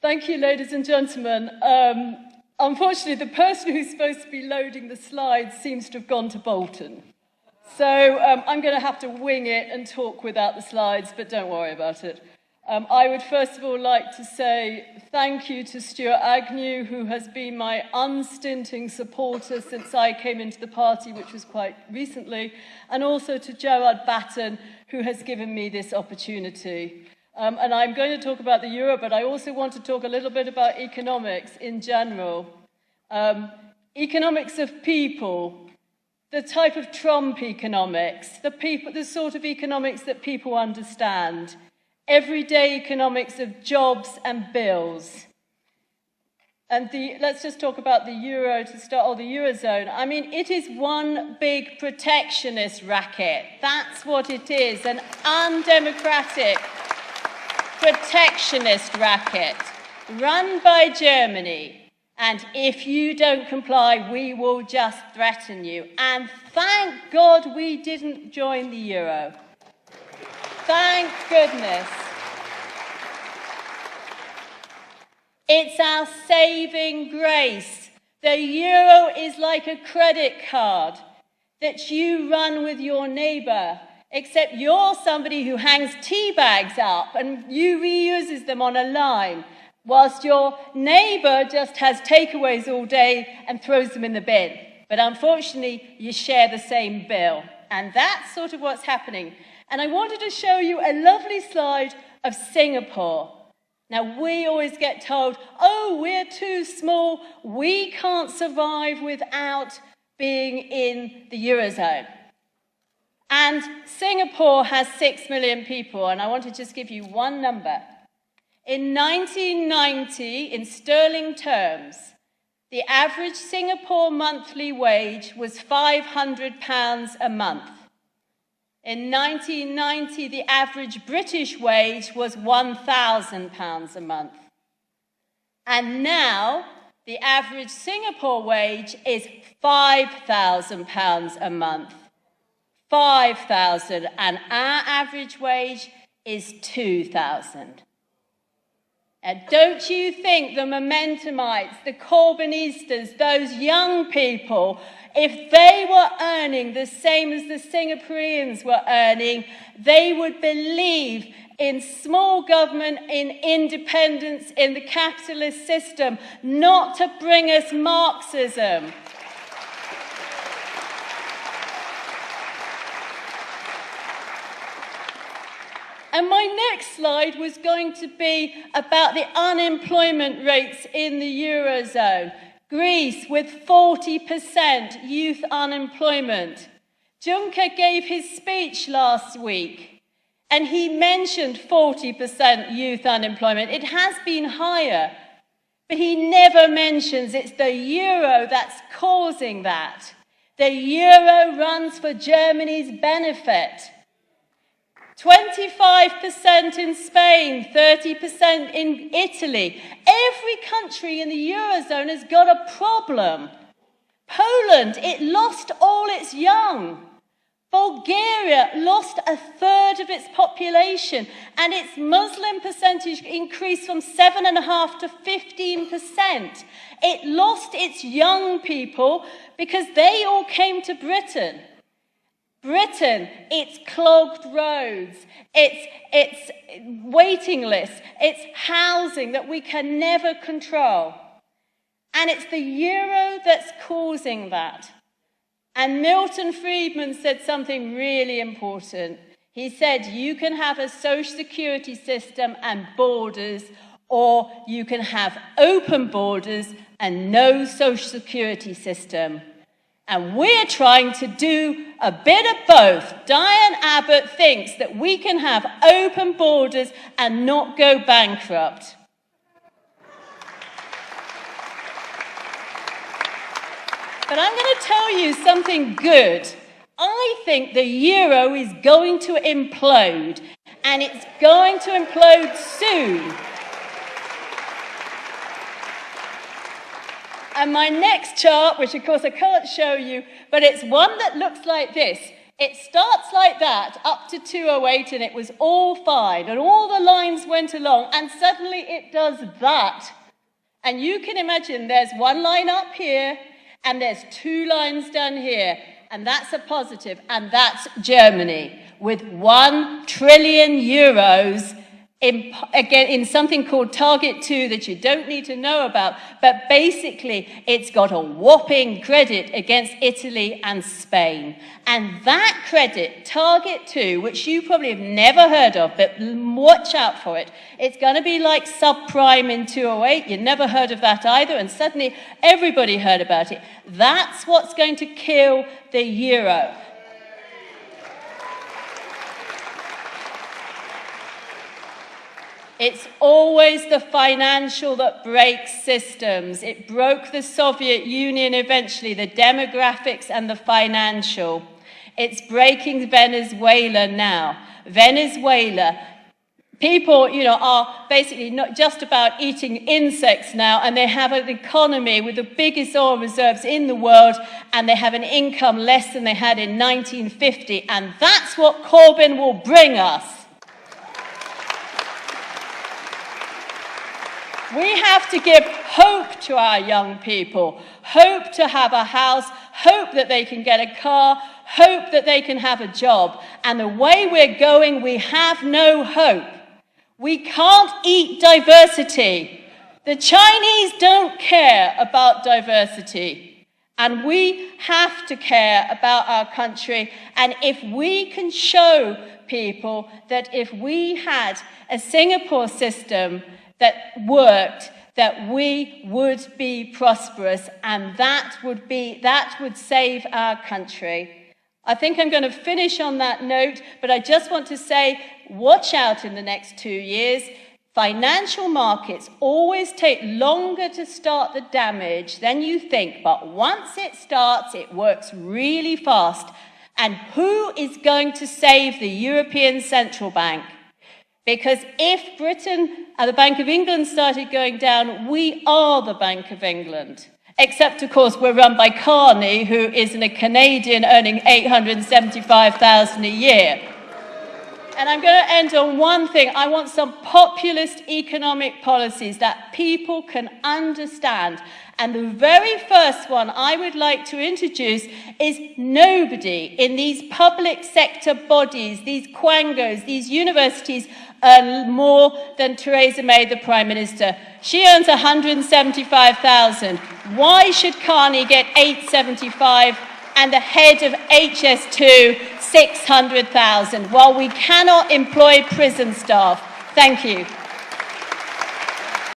Thank you, ladies and gentlemen. Unfortunately, the person who's supposed to be loading the slides seems to have gone to Bolton. So I'm going to have to wing it and talk without the slides, but don't worry about it. I would first of all like to say thank you to Stuart Agnew, who has been my unstinting supporter since I came into the party, which was quite recently, and also to Gerard Batten, who has given me this opportunity. And I'm going to talk about the euro, but I also want to talk a little bit about economics in general. Economics of people, the type of Trump economics, the sort of economics that people understand, everyday economics of jobs and bills. And let's just talk about the euro to start, or the eurozone. I mean, it is one big protectionist racket. That's what it is, an undemocratic protectionist racket run by Germany, and if you don't comply, we will just threaten you. And thank God we didn't join the euro. Thank goodness. It's our saving grace. The euro is like a credit card that you run with your neighbour, except you're somebody who hangs tea bags up and you reuses them on a line, whilst your neighbour just has takeaways all day and throws them in the bin. But unfortunately, you share the same bill. And that's sort of what's happening. And I wanted to show you a lovely slide of Singapore. Now, we always get told, oh, we're too small, we can't survive without being in the eurozone. And Singapore has 6 million people, and I want to just give you one number. In 1990, in sterling terms, the average Singapore monthly wage was £500 a month. In 1990, the average British wage was £1,000 a month. And now, the average Singapore wage is £5,000 a month. 5,000, and our average wage is 2,000. And don't you think the Momentumites, the Corbynistas, those young people, if they were earning the same as the Singaporeans were earning, they would believe in small government, in independence, in the capitalist system, not to bring us Marxism. And my next slide was going to be about the unemployment rates in the eurozone. Greece with 40% youth unemployment. Juncker gave his speech last week, and he mentioned 40% youth unemployment. It has been higher, but he never mentions it's the euro that's causing that. The euro runs for Germany's benefit. 25% in Spain, 30% in Italy. Every country in the Eurozone has got a problem. Poland, it lost all its young. Bulgaria lost a third of its population, and its Muslim percentage increased from 7.5% to 15%. It lost its young people because they all came to Britain. Britain, it's clogged roads, it's waiting lists, it's housing that we can never control. And it's the euro that's causing that. And Milton Friedman said something really important. He said, you can have a social security system and borders, or you can have open borders and no social security system. And we're trying to do a bit of both. Diane Abbott thinks that we can have open borders and not go bankrupt. But I'm going to tell you something good. I think the euro is going to implode, and it's going to implode soon. And my next chart, which of course I can't show you, but it's one that looks like this. It starts like that, up to 208, and it was all fine, and all the lines went along, and suddenly it does that. And you can imagine there's one line up here, and there's two lines down here, and that's a positive, and that's Germany, with 1 trillion euros in something called Target 2 that you don't need to know about, but basically it's got a whopping credit against Italy and Spain. And that credit, Target 2, which you probably have never heard of, but watch out for it. It's going to be like subprime in 208. You never heard of that either, and suddenly everybody heard about it. That's what's going to kill the euro. It's always the financial that breaks systems. It broke the Soviet Union eventually, the demographics and the financial. It's breaking Venezuela now. Venezuela, people, are basically not just about eating insects now, and they have an economy with the biggest oil reserves in the world, and they have an income less than they had in 1950, and that's what Corbyn will bring us. We have to give hope to our young people, hope to have a house, hope that they can get a car, hope that they can have a job. And the way we're going, we have no hope. We can't eat diversity. The Chinese don't care about diversity. And we have to care about our country. And if we can show people that if we had a Singapore system that worked, that we would be prosperous, and that would save our country. I think I'm going to finish on that note, but I just want to say, watch out in the next 2 years. Financial markets always take longer to start the damage than you think, but once it starts, it works really fast. And who is going to save the European Central Bank? Because if Britain and the Bank of England started going down, we are the Bank of England. Except, of course, we're run by Carney, who is a Canadian earning $875,000 a year. And I'm going to end on one thing. I want some populist economic policies that people can understand. And the very first one I would like to introduce is nobody in these public sector bodies, these quangos, these universities, earn more than Theresa May, the Prime Minister. She earns $175,000. Why should Carney get $875,000 and the head of HS2 $600,000 while we cannot employ prison staff? Thank you.